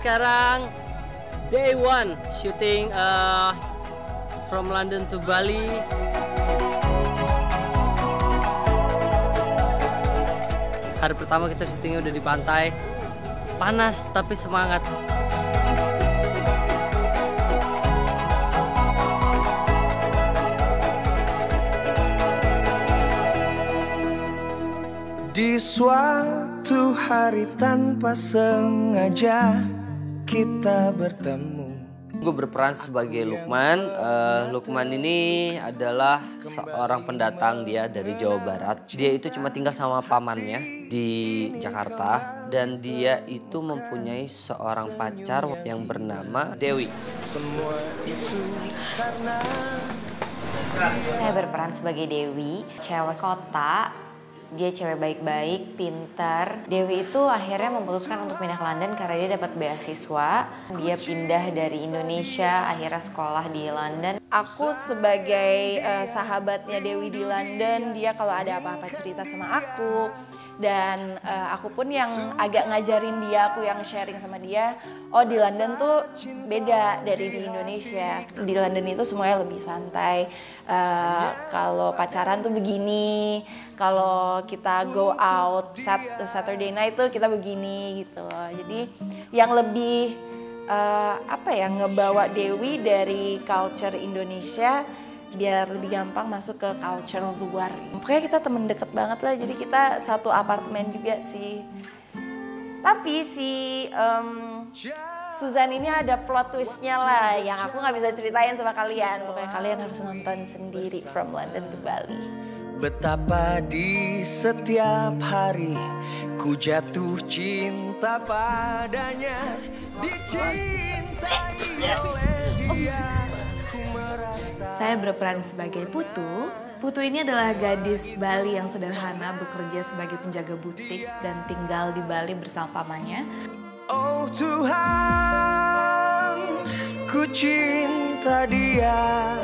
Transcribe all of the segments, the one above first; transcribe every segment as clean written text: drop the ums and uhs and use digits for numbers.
sekarang day 1 syuting from London to Bali. Hari pertama kita syutingnya udah di pantai. Panas tapi semangat. Di suatu hari tanpa sengaja kita bertemu. Gue berperan sebagai Lukman. Lukman ini adalah seorang pendatang, dia dari Jawa Barat. Dia itu cuma tinggal sama pamannya di Jakarta. Dan dia itu mempunyai seorang pacar yang bernama Dewi. Semua itu karena saya berperan sebagai Dewi, cewek kota. Dia cewek baik-baik, pintar. Dewi itu akhirnya memutuskan untuk pindah ke London karena dia dapat beasiswa. Dia pindah dari Indonesia, akhirnya sekolah di London. Aku sebagai sahabatnya Dewi di London, dia kalau ada apa-apa cerita sama aku. Dan aku pun yang agak ngajarin dia, aku yang sharing sama dia. Oh, di London tuh beda dari di Indonesia. Di London itu semuanya lebih santai. Kalau pacaran tuh begini, kalau kita go out Saturday night tuh kita begini gitu loh. Jadi yang lebih ngebawa Dewi dari culture Indonesia biar lebih gampang masuk ke culture luar. Pokoknya kita temen deket banget lah, jadi kita satu apartemen juga sih. Tapi si Suzan ini ada plot twistnya lah yang aku nggak bisa ceritain sama kalian. Pokoknya kalian harus nonton sendiri From London to Bali. betapa di setiap hari ku jatuh cinta padanya, dicintai oleh dia. Saya berperan sebagai Putu. Putu ini adalah gadis Bali yang sederhana, bekerja sebagai penjaga butik dan tinggal di Bali bersama pamannya. Oh Tuhan, ku cinta dia,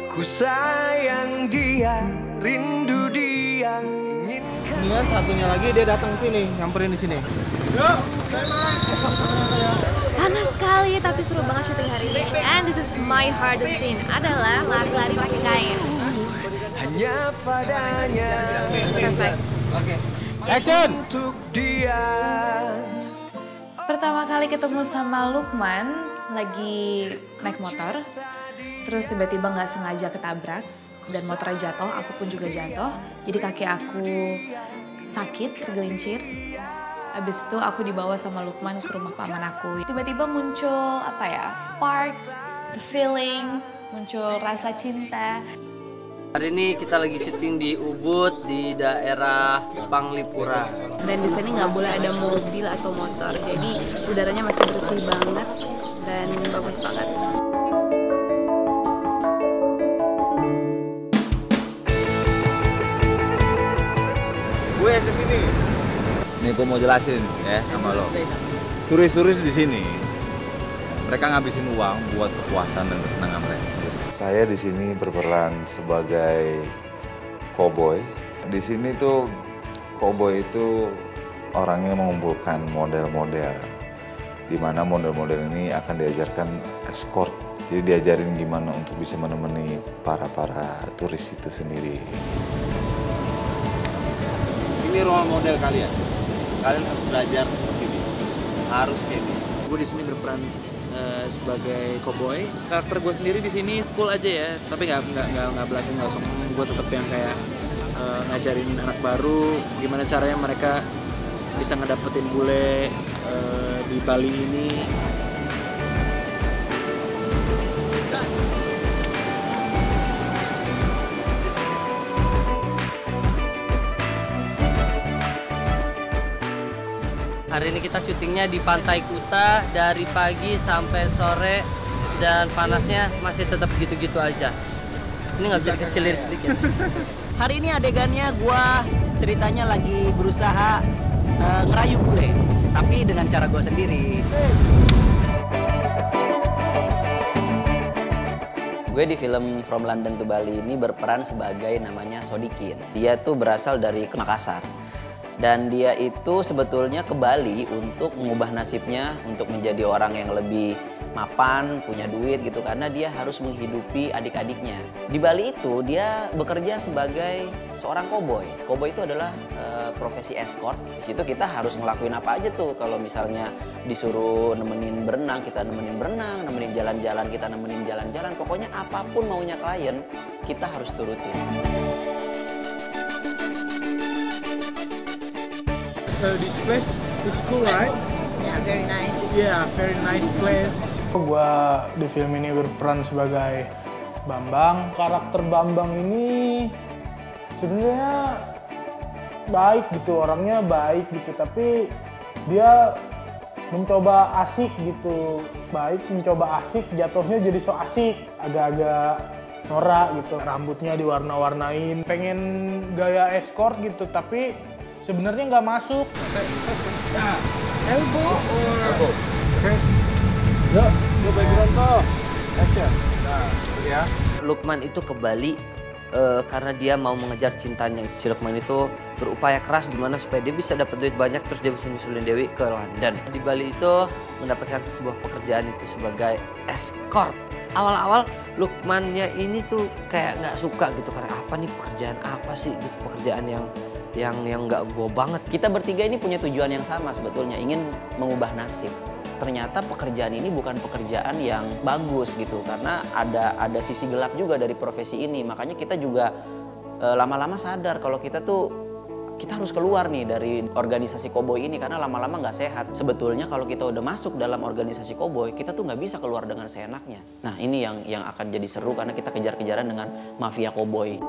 ku sayang dia, rindu dia, inginkan. Ini satunya lagi dia datang ke sini, nyamperin di sini. Yuk, panas sekali tapi seru banget syuting hari ini. And this is my hardest scene adalah lari-lari pakai kain. Hanya padanya. Perfect. Oke. Action. Untuk dia. Pertama kali ketemu sama Lukman lagi naik motor, terus tiba-tiba nggak sengaja ketabrak dan motornya jatuh, aku pun juga jatuh. Jadi kaki aku sakit, tergelincir. Habis itu aku dibawa sama Lukman ke rumah paman aku. Tiba-tiba muncul sparks, the feeling, muncul rasa cinta. Hari ini kita lagi syuting di Ubud di daerah Panglipura. Dan di sini nggak boleh ada mobil atau motor, jadi udaranya masih bersih banget dan bagus banget. Gue yang kesini. Nih gue mau jelasin ya sama lo. Turis-turis di sini, mereka ngabisin uang buat kepuasan dan kesenangan mereka. Saya di sini berperan sebagai koboi. Di sini tuh koboi itu orangnya mengumpulkan model-model, di mana model-model ini akan diajarkan escort. Jadi diajarin gimana untuk bisa menemani para turis itu sendiri. Ini role model kalian. Kalian harus belajar seperti ini. Harus kayak gini. Gue di sini berperan sebagai cowboy. Karakter gue sendiri di sini cool aja ya, tapi nggak belakang, nggak sombong. Gue tetap yang kayak ngajarin anak baru gimana caranya mereka bisa ngedapetin bule di Bali ini. Hari ini kita syutingnya di Pantai Kuta dari pagi sampai sore dan panasnya masih tetap gitu-gitu aja. Ini nggak bisa dikecilin sedikit. Hari ini adegannya gua ceritanya lagi berusaha ngerayu bule, tapi dengan cara gua sendiri. Gue di film From London to Bali ini berperan sebagai namanya Sodikin. Dia tuh berasal dari Makassar. Dan dia itu sebetulnya ke Bali untuk mengubah nasibnya, untuk menjadi orang yang lebih mapan, punya duit gitu, karena dia harus menghidupi adik-adiknya. Di Bali itu dia bekerja sebagai seorang koboi. Koboi itu adalah profesi escort. Di situ kita harus ngelakuin apa aja tuh. Kalau misalnya disuruh nemenin berenang, kita nemenin berenang, nemenin jalan-jalan, kita nemenin jalan-jalan. Pokoknya apapun maunya klien, kita harus turutin. This place is cool, right? Yeah, very nice. Yeah, very nice place. Gua di film ini berperan sebagai Bambang. Karakter Bambang ini sebenarnya baik gitu, orangnya baik gitu, tapi dia mencoba asik gitu. Baik mencoba asik, jatuhnya jadi so asik, agak-agak norak gitu. Rambutnya diwarna-warnain, pengen gaya escort gitu, tapi sebenarnya nggak masuk. Elbow or oke. Yuk, gue background tuh. Action. Nah, ya. Lukman itu ke Bali karena dia mau mengejar cintanya. Si Lukman itu berupaya keras gimana supaya dia bisa dapat duit banyak, terus dia bisa nyusulin Dewi ke London. Di Bali itu mendapatkan sebuah pekerjaan itu sebagai escort. Awal-awal Lukmannya ini tuh kayak nggak suka gitu, karena apa nih pekerjaan apa sih gitu, pekerjaan yang nggak gue banget. Kita bertiga ini punya tujuan yang sama sebetulnya, ingin mengubah nasib. Ternyata pekerjaan ini bukan pekerjaan yang bagus gitu, karena ada sisi gelap juga dari profesi ini. Makanya kita juga lama-lama sadar kalau kita harus keluar nih dari organisasi koboi ini, karena lama-lama nggak sehat. Sebetulnya kalau kita udah masuk dalam organisasi koboi, kita tuh nggak bisa keluar dengan seenaknya. Nah ini yang akan jadi seru, karena kita kejar-kejaran dengan mafia koboi.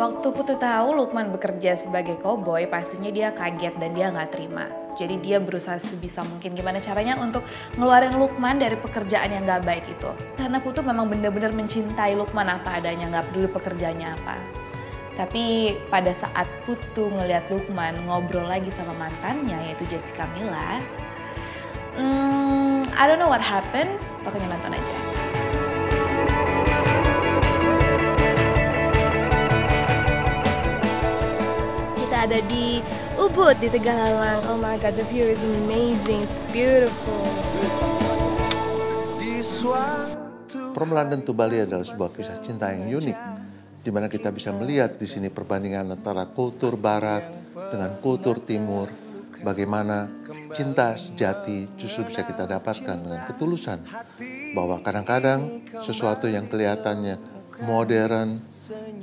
Waktu Putu tahu Lukman bekerja sebagai koboi, pastinya dia kaget dan dia nggak terima. Jadi dia berusaha sebisa mungkin gimana caranya untuk ngeluarin Lukman dari pekerjaan yang nggak baik itu. Karena Putu memang benar-benar mencintai Lukman apa adanya, nggak peduli pekerjaannya apa. Tapi pada saat Putu ngelihat Lukman ngobrol lagi sama mantannya, yaitu Jessica Mila, I don't know what happened, pokoknya nonton aja. Ada di Ubud di Tegalang. Oh my god, the view is amazing, it's beautiful. From London to Bali adalah sebuah kisah cinta yang unik, di mana kita bisa melihat di sini perbandingan antara kultur Barat dengan kultur Timur, bagaimana cinta sejati justru bisa kita dapatkan dengan ketulusan, bahwa kadang-kadang sesuatu yang kelihatannya modern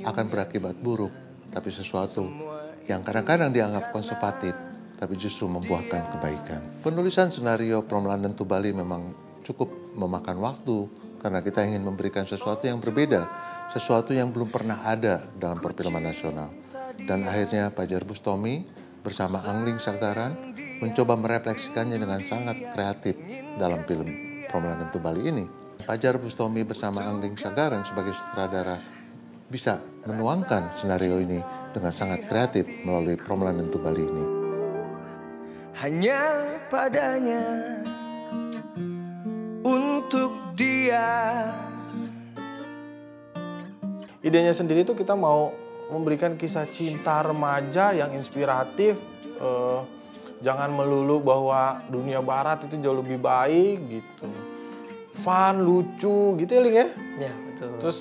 akan berakibat buruk, tapi sesuatu yang kadang-kadang dianggap konservatif, tapi justru membuahkan kebaikan. Penulisan skenario From London to Bali memang cukup memakan waktu, karena kita ingin memberikan sesuatu yang berbeda, sesuatu yang belum pernah ada dalam perfilman nasional. Dan akhirnya Fajar Bustami bersama Angling Sagaran mencoba merefleksikannya dengan sangat kreatif dalam film From London to Bali ini. Fajar Bustami bersama Angling Sagaran sebagai sutradara bisa menuangkan skenario ini dengan sangat kreatif melalui From London to Bali ini. Hanya padanya, untuk dia. Idenya sendiri tuh kita mau memberikan kisah cinta remaja yang inspiratif. Jangan melulu bahwa dunia barat itu jauh lebih baik gitu. Fun, lucu gitu ya Ling ya? Iya, betul. Terus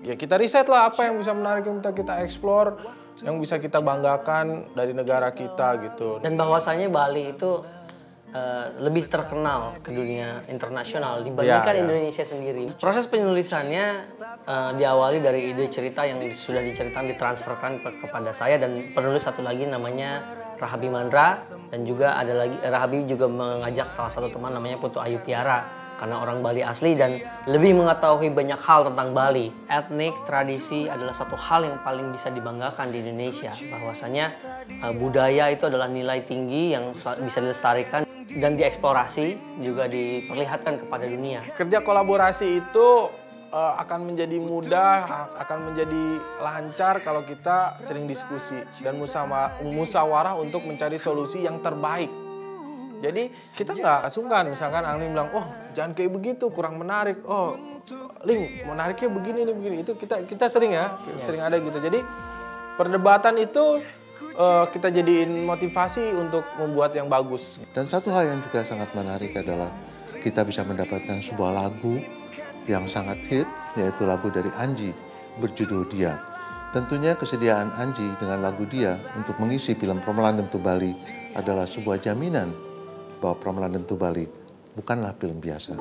ya kita riset lah apa yang bisa menarik untuk kita eksplor, yang bisa kita banggakan dari negara kita gitu. Dan bahwasanya Bali itu lebih terkenal ke dunia internasional dibandingkan Indonesia sendiri. Proses penulisannya diawali dari ide cerita yang sudah diceritakan, ditransferkan kepada saya dan penulis satu lagi namanya Rahabi Mandra, dan juga ada lagi Rahabi juga mengajak salah satu teman namanya Putu Ayu Tiara. Karena orang Bali asli dan lebih mengetahui banyak hal tentang Bali. Etnik, tradisi adalah satu hal yang paling bisa dibanggakan di Indonesia. Bahwasanya budaya itu adalah nilai tinggi yang bisa dilestarikan dan dieksplorasi, juga diperlihatkan kepada dunia. Kerja kolaborasi itu akan menjadi mudah, akan menjadi lancar kalau kita sering diskusi dan musyawarah untuk mencari solusi yang terbaik. Jadi kita nggak sungkan, misalkan Angling bilang, oh jangan kayak begitu, kurang menarik. Oh Ling, menariknya begini nih begini. Itu kita sering ya, sering ada gitu. Jadi perdebatan itu kita jadiin motivasi untuk membuat yang bagus. Dan satu hal yang juga sangat menarik adalah kita bisa mendapatkan sebuah lagu yang sangat hit, yaitu lagu dari Anji berjudul Dia. Tentunya kesediaan Anji dengan lagu Dia untuk mengisi film Promelan Tentu Bali adalah sebuah jaminan bahwa Promelan Tentu Bali bukanlah film biasa.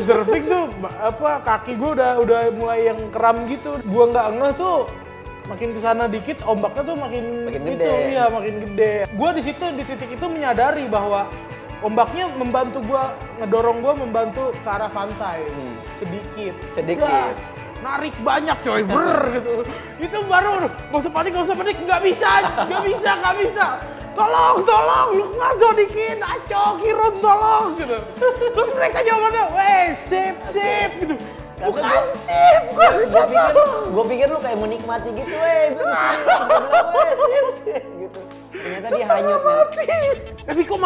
Surfing tuh kaki gue udah mulai yang kram gitu. Gue nggak ngeh tuh makin kesana dikit ombaknya tuh makin gede. Iya, makin gede. Gue di situ di titik itu menyadari bahwa ombaknya membantu gue, ngedorong gue membantu ke arah pantai sedikit. Gas, narik banyak coy, gitu. Itu baru nggak usah panik, nggak bisa. Tolong, Lukman Sodikin, Aco, Kirun, tolong gitu. Terus mereka jawabannya, weh, sip gitu. Bukan sip, gue pikir lu kayak menikmati gitu, weh, gue disini, terus gue bilang, weh, sip gitu. Ternyata dia hanyut ya. Kok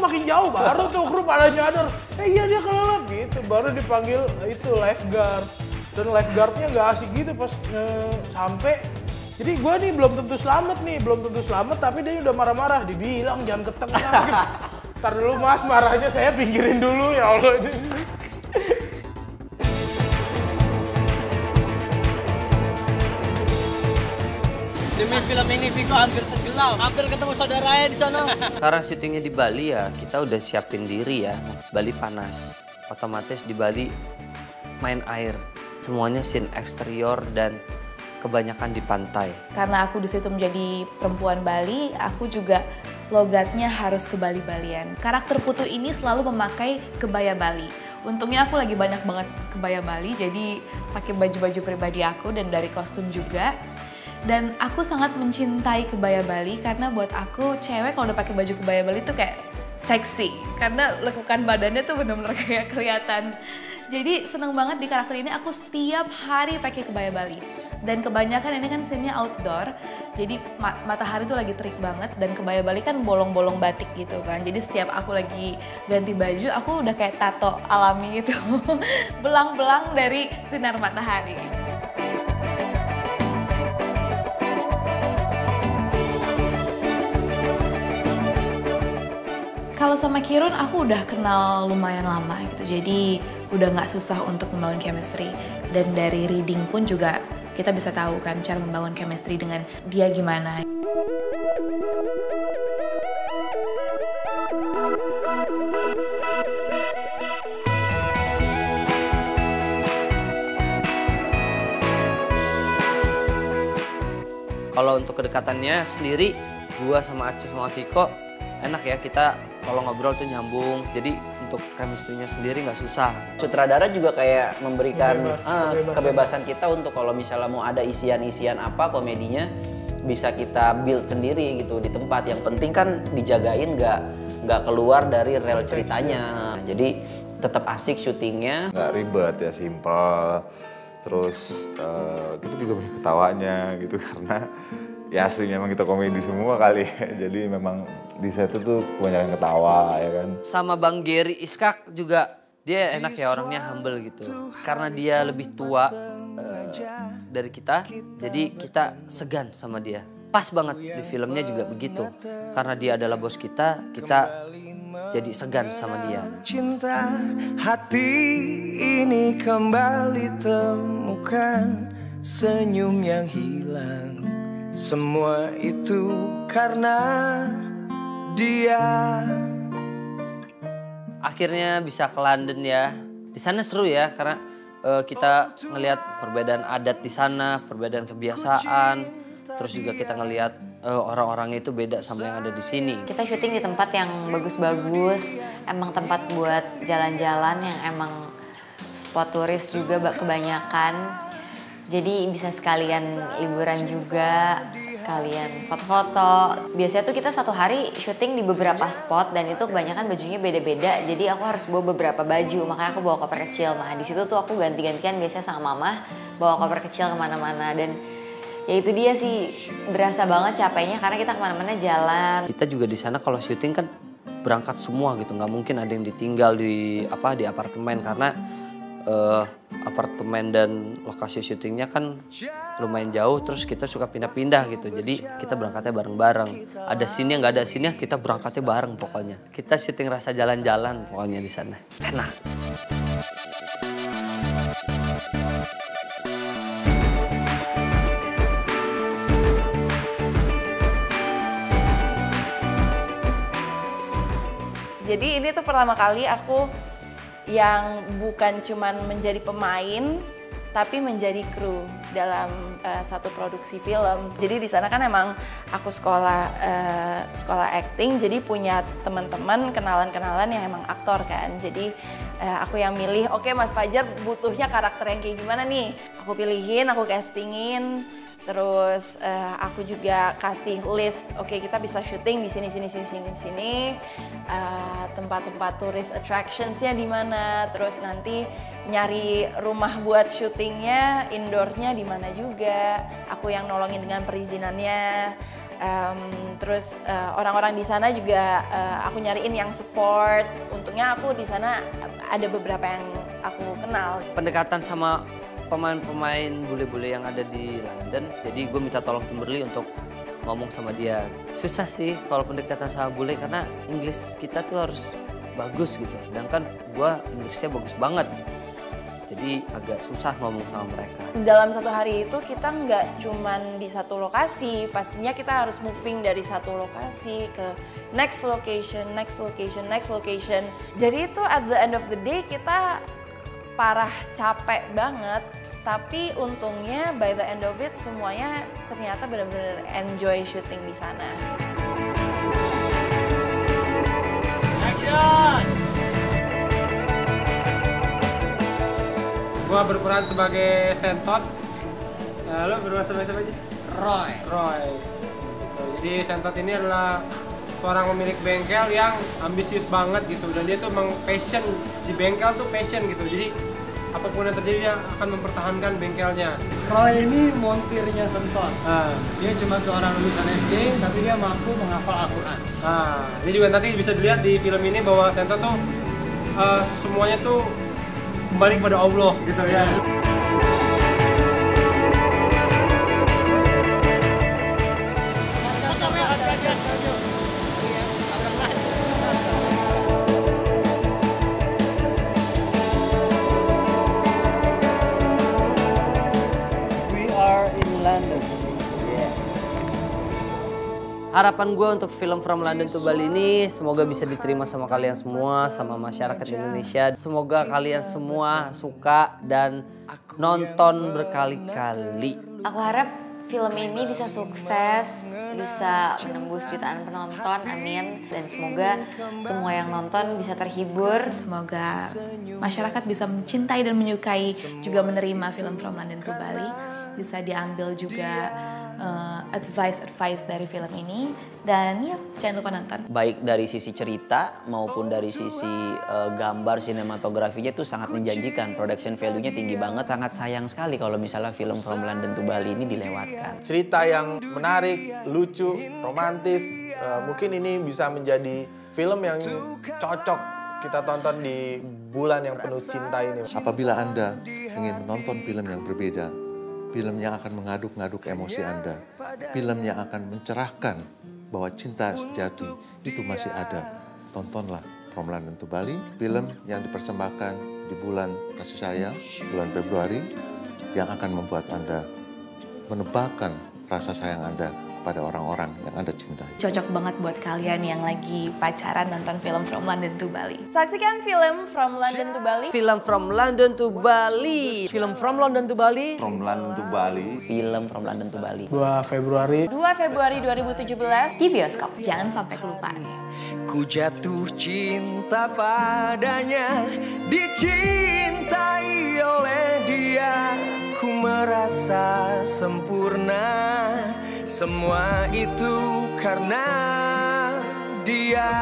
makin jauh, baru tuh kru pada nyadar, iya dia kelelep gitu, baru dipanggil itu lifeguard. Dan lifeguardnya gak asik gitu pas sampai. Jadi gue nih belum tentu selamat tapi dia udah marah-marah, dibilang jangan ke tengah gitu. Ntar dulu mas, marahnya saya pinggirin dulu ya Allah. Demi film ini Viko hampir tenggelam, hampir ketemu saudaranya di sana. Karena syutingnya di Bali ya, kita udah siapin diri ya. Bali panas, otomatis di Bali main air. Semuanya scene eksterior dan kebanyakan di pantai. Karena aku di situ menjadi perempuan Bali, aku juga logatnya harus ke Bali-Balian. Karakter Putu ini selalu memakai kebaya Bali. Untungnya aku lagi banyak banget kebaya Bali, jadi pakai baju-baju pribadi aku dan dari kostum juga. Dan aku sangat mencintai kebaya Bali karena buat aku cewek kalau udah pakai baju kebaya Bali tuh kayak seksi. Karena lekukan badannya tuh bener-bener kayak kelihatan. Jadi seneng banget di karakter ini aku setiap hari pakai kebaya Bali. Dan kebanyakan ini kan scene-nya outdoor, jadi matahari tuh lagi terik banget dan kebaya Bali kan bolong-bolong batik gitu kan. Jadi setiap aku lagi ganti baju, aku udah kayak tato alami gitu. Belang-belang dari sinar matahari. Kalau sama Kirun aku udah kenal lumayan lama gitu, jadi udah nggak susah untuk membangun chemistry. Dan dari reading pun juga kita bisa tahu kan cara membangun chemistry dengan dia gimana. Kalau untuk kedekatannya sendiri, gua sama Aco sama Viko enak ya, kita kalau ngobrol tuh nyambung. Jadi untuk chemistry-nya sendiri nggak susah. Sutradara juga kayak memberikan kebebasan kita untuk kalau misalnya mau ada isian-isian apa komedinya bisa kita build sendiri gitu di tempat. Yang penting kan dijagain nggak keluar dari real ceritanya. Jadi tetap asik syutingnya. Nggak ribet ya, simpel. Terus kita juga banyak ketawanya gitu karena ya aslinya emang kita komedi semua kali ya. Jadi memang di set itu kebanyakan ketawa ya kan. Sama Bang Gary Iskak juga dia enak ya, orangnya humble gitu. Karena dia lebih tua dari kita, jadi kita segan sama dia. Pas banget di filmnya juga begitu. Karena dia adalah bos kita jadi segan sama dia. Cinta hati ini kembali temukan senyum yang hilang. Semua itu karena dia. Akhirnya bisa ke London ya. Di sana seru ya karena kita ngelihat perbedaan adat di sana, perbedaan kebiasaan. Terus juga kita ngelihat orang-orangnya itu beda sama yang ada di sini. Kita syuting di tempat yang bagus-bagus, emang tempat buat jalan-jalan yang emang spot turis juga kebanyakan. Jadi bisa sekalian liburan juga, sekalian foto-foto. Biasanya tuh kita satu hari syuting di beberapa spot dan itu kebanyakan bajunya beda-beda. Jadi aku harus bawa beberapa baju, makanya aku bawa koper kecil. Nah di situ tuh aku ganti-gantian biasanya sama mama bawa koper kecil kemana-mana. Dan ya itu dia sih, berasa banget capeknya karena kita kemana-mana jalan. Kita juga di sana kalau syuting kan berangkat semua gitu, nggak mungkin ada yang ditinggal di apartemen karena apartemen dan lokasi syutingnya kan lumayan jauh, terus kita suka pindah-pindah gitu. Jadi kita berangkatnya bareng-bareng. Ada scene nggak ada scene kita berangkatnya bareng pokoknya. Kita syuting rasa jalan-jalan pokoknya di sana. Enak. Jadi ini tuh pertama kali aku yang bukan cuman menjadi pemain, tapi menjadi kru dalam satu produksi film. Jadi di sana kan emang aku sekolah acting, jadi punya teman-teman, kenalan-kenalan yang emang aktor kan. Jadi aku yang milih, oke Mas Fajar butuhnya karakter yang kayak gimana nih? Aku pilihin, aku castingin. Terus aku juga kasih list, oke kita bisa syuting di sini, tempat-tempat tourist attractionsnya di mana, terus nanti nyari rumah buat syutingnya, indoornya di mana juga, aku yang nolongin dengan perizinannya, terus orang-orang di sana juga aku nyariin yang support. Untungnya aku di sana ada beberapa yang aku kenal. Pendekatan sama pemain-pemain bule-bule yang ada di London, jadi gue minta tolong Kimberly untuk ngomong sama dia. Susah sih kalau pendekatan sama bule karena Inggris kita tuh harus bagus gitu, sedangkan gue Inggrisnya bagus banget, jadi agak susah ngomong sama mereka. Dalam satu hari itu kita nggak cuman di satu lokasi, pastinya kita harus moving dari satu lokasi ke next location. Jadi itu at the end of the day kita parah capek banget, tapi untungnya by the end of it semuanya ternyata benar-benar enjoy syuting di sana. Action! Gua berperan sebagai Sentot. Lo berperan sebagai siapa aja? Roy. Gitu. Jadi Sentot ini adalah seorang pemilik bengkel yang ambisius banget gitu, dan dia tuh emang passion di bengkel tuh passion gitu. Jadi apapun yang terjadi dia akan mempertahankan bengkelnya. Roy ini montirnya Sentot. Dia cuma seorang lulusan SD tapi dia mampu menghafal Al-Quran. Ini juga nanti bisa dilihat di film ini bahwa Sentot tuh semuanya tuh kembali kepada Allah gitu ya. Harapan gue untuk film From London to Bali ini semoga bisa diterima sama kalian semua, sama masyarakat Indonesia. Semoga kalian semua suka dan nonton berkali-kali. Aku harap film ini bisa sukses, bisa menembus jutaan penonton, amin. Dan semoga semua yang nonton bisa terhibur. Semoga masyarakat bisa mencintai dan menyukai, juga menerima film From London to Bali. Bisa diambil juga advice dari film ini, dan ya jangan lupa nonton. Baik dari sisi cerita maupun dari sisi gambar sinematografinya itu sangat menjanjikan, production value-nya tinggi banget. Sangat sayang sekali kalau misalnya film From London to Bali ini dilewatkan. Cerita yang menarik, lucu, romantis, mungkin ini bisa menjadi film yang cocok kita tonton di bulan yang penuh cinta ini. Apabila Anda ingin menonton film yang berbeda, film yang akan mengaduk-ngaduk emosi Anda, film yang akan mencerahkan bahwa cinta sejati itu masih ada, tontonlah From London to Bali, film yang dipersembahkan di bulan kasih sayang, bulan Februari, yang akan membuat Anda menebalkan rasa sayang Anda pada orang-orang yang Anda cintai. Cocok banget buat kalian yang lagi pacaran nonton film From London to Bali. Saksikan film From London to Bali. Film From London to Bali. Film From London to Bali. From London to Bali. Film From London to Bali. 2 Februari. 2 Februari 2017 di bioskop. Jangan sampai kelupaan. Ku jatuh cinta padanya, dicintai oleh dia. Ku merasa sempurna Semua itu karena dia.